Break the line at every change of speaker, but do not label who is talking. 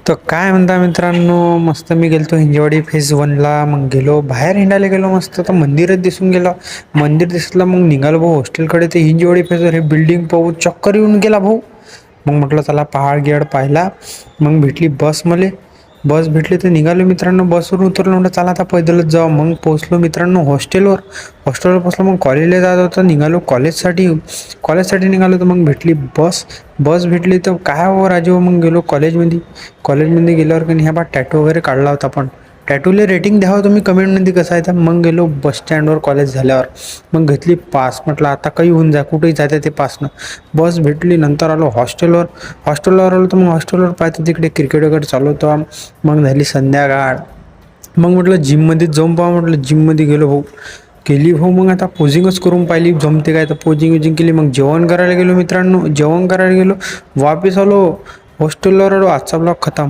तर काय म्हणता मित्रांनो, मस्त मी गेलतो हिंजवाडी फेज 1ला. मग गेलो बाहेर हिंडायला गेलो मस्त. तर मंदिरच दिसून गेलं. मंदिर दिसलं मग निघालो भाऊ हॉस्टेलकडे. ते हिंजवाडी फेजवर हे बिल्डिंग पाहू चक्कर येऊन गेला भाऊ. मग म्हटलं चला पहाड गिहाड पाहिला. मग भेटली बस मले. बस भेटली तर निघालो मित्रांनो. बसवरून उतरलो म्हटलं चला आता पैदलच जाऊ. मग पोहोचलो मित्रांनो हॉस्टेलवर. हॉस्टेलवर पोहोचलो मग कॉलेजला जात होतं. निघालो कॉलेजसाठी निघालो. तर मग भेटली बस भेटली तर काय हो राजू. मग गेलो कॉलेजमध्ये गेल्यावर की नाही ह्या बा टॅटू वगैरे काढला होता. पण टॅटूला रेटिंग द्यावं तुम्ही कमेंटमध्ये कसं आहे तर. मग गेलो बस स्टँडवर कॉलेज झाल्यावर. मग घेतली पास. म्हटलं आता काही होऊन जा कुठेही जाते ते पासनं. बस भेटली. नंतर आलो हॉस्टेलवर आलो. तर मग हॉस्टेलवर पाहतो तिकडे क्रिकेट वगैरे चालू होतं. मग झाली संध्याकाळ. मग म्हटलं जिममध्येच जाऊन पाहा. म्हटलं जिममध्ये गेलो भाऊ. मग आता पोजिंगच करून पाहिली जमते काय तर पोजिंग केली. मग जेवण करायला गेलो मित्रांनो. वापिस आलो हॉस्टेलवर आलो. आजचा ब्लॉग खतम.